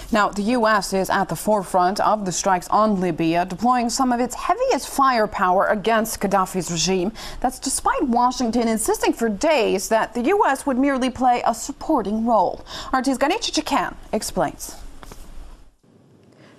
Now, the U.S. is at the forefront of the strikes on Libya, deploying some of its heaviest firepower against Gaddafi's regime. That's despite Washington insisting for days that the U.S. would merely play a supporting role. RT's Ganesh Chakan explains.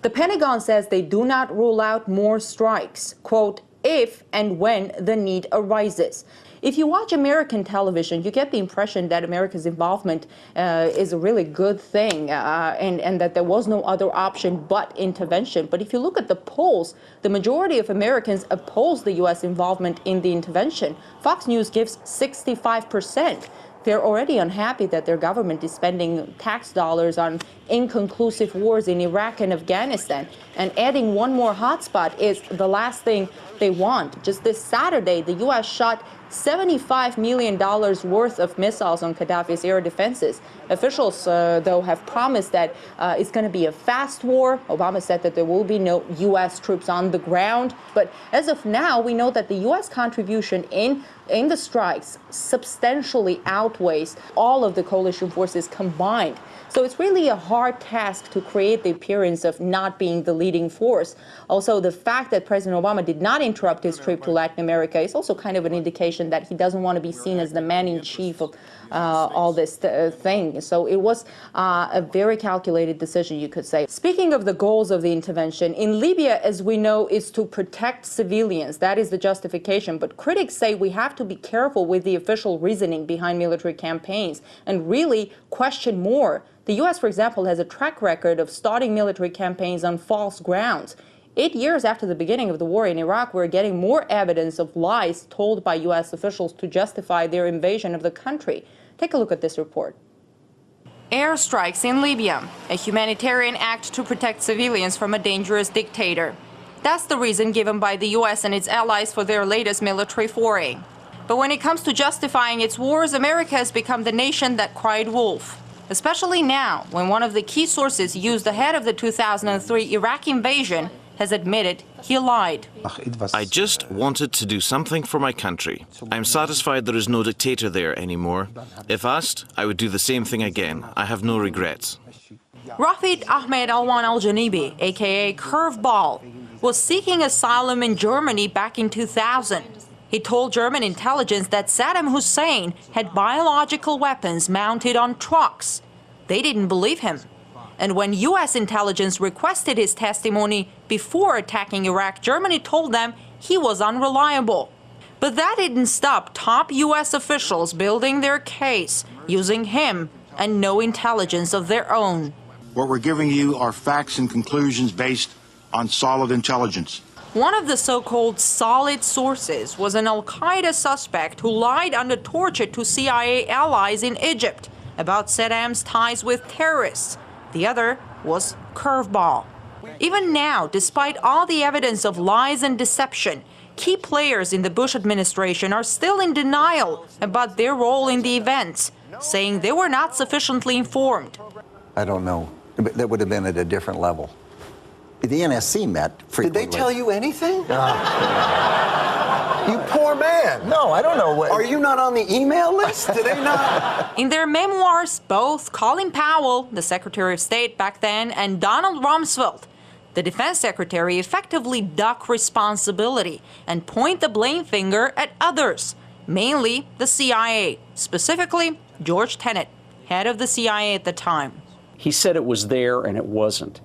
The Pentagon says they do not rule out more strikes, quote, if and when the need arises. If you watch American television, you get the impression that America's involvement is a really good thing and that there was no other option but intervention. But if you look at the polls, the majority of Americans oppose the U.S. involvement in the intervention. Fox News gives 65%. They're already unhappy that their government is spending tax dollars on inconclusive wars in Iraq and Afghanistan. And adding one more hotspot is the last thing they want. Just this Saturday, the U.S. shot $75 million worth of missiles on Gaddafi's air defenses. Officials, though, have promised that it's going to be a fast war. Obama said that there will be no U.S. troops on the ground. But as of now, we know that the U.S. contribution in the strikes substantially outweighs all of the coalition forces combined. So it's really a hard task to create the appearance of not being the leading force. Also, the fact that President Obama did not interrupt his trip to Latin America is also kind of an indication that he doesn't want to be seen as the man-in-chief of all this thing. So it was a very calculated decision, you could say. Speaking of the goals of the intervention, in Libya, as we know, is to protect civilians. That is the justification. But critics say we have to be careful with the official reasoning behind military campaigns and really question more. The U.S., for example, has a track record of starting military campaigns on false grounds. 8 years after the beginning of the war in Iraq, we're getting more evidence of lies told by U.S. officials to justify their invasion of the country. Take a look at this report. Airstrikes in Libya, a humanitarian act to protect civilians from a dangerous dictator. That's the reason given by the U.S. and its allies for their latest military foray. But when it comes to justifying its wars, America has become the nation that cried wolf. Especially now, when one of the key sources used ahead of the 2003 Iraq invasion has admitted he lied. I just wanted to do something for my country. I'm satisfied there is no dictator there anymore. If asked, I would do the same thing again. I have no regrets. Rafid Ahmed Alwan al-Janibi, aka Curveball, was seeking asylum in Germany back in 2000. He told German intelligence that Saddam Hussein had biological weapons mounted on trucks. They didn't believe him. And when U.S. intelligence requested his testimony before attacking Iraq, Germany told them he was unreliable. But that didn't stop top U.S. officials building their case, using him and no intelligence of their own. What we're giving you are facts and conclusions based on solid intelligence. One of the so-called solid sources was an al-Qaeda suspect who lied under torture to CIA allies in Egypt about Saddam's ties with terrorists. The other was Curveball. Even now, despite all the evidence of lies and deception, key players in the Bush administration are still in denial about their role in the events, saying they were not sufficiently informed. I don't know. That would have been at a different level. The NSC met frequently. Did they tell you anything? You poor man. No, I don't know what. Are you not on the email list? Did they not? In their memoirs, both Colin Powell, the Secretary of State back then, and Donald Rumsfeld, the Defense Secretary, effectively duck responsibility and point the blame finger at others, mainly the CIA, specifically George Tenet, head of the CIA at the time. He said it was there and it wasn't.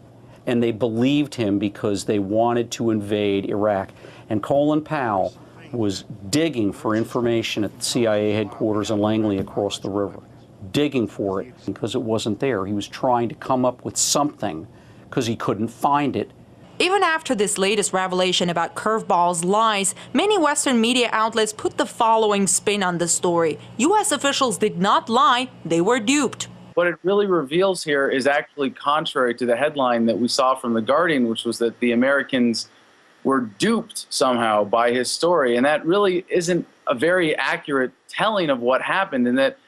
And they believed him because they wanted to invade Iraq. And Colin Powell was digging for information at the CIA headquarters in Langley across the river, digging for it because it wasn't there. He was trying to come up with something because he couldn't find it. Even after this latest revelation about Curveball's lies, many Western media outlets put the following spin on the story. U.S. officials did not lie, they were duped. What it really reveals here is actually contrary to the headline that we saw from The Guardian, which was that the Americans were duped somehow by his story. And that really isn't a very accurate telling of what happened, and that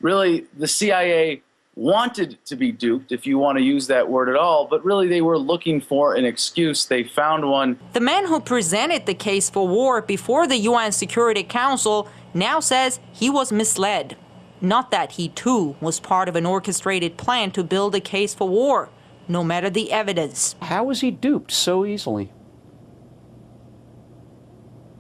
really the CIA wanted to be duped, if you want to use that word at all, but really they were looking for an excuse. They found one. The man who presented the case for war before the UN Security Council now says he was misled. Not that he, too, was part of an orchestrated plan to build a case for war. no matter the evidence. How was he duped so easily?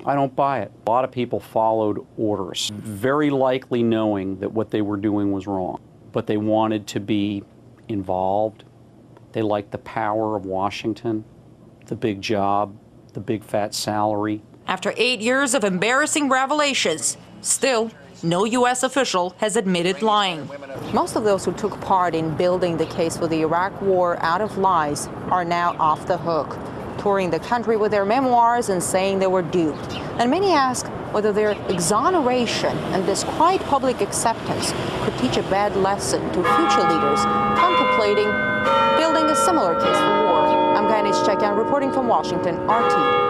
I don't buy it. A lot of people followed orders, very likely knowing that what they were doing was wrong, but they wanted to be involved. They liked the power of Washington, the big job, the big fat salary. After 8 years of embarrassing revelations, still, no U.S. official has admitted lying. Most of those who took part in building the case for the Iraq War out of lies are now off the hook, touring the country with their memoirs and saying they were duped. And many ask whether their exoneration and this quiet public acceptance could teach a bad lesson to future leaders contemplating building a similar case for war. I'm Ganesh Chekyan reporting from Washington, RT.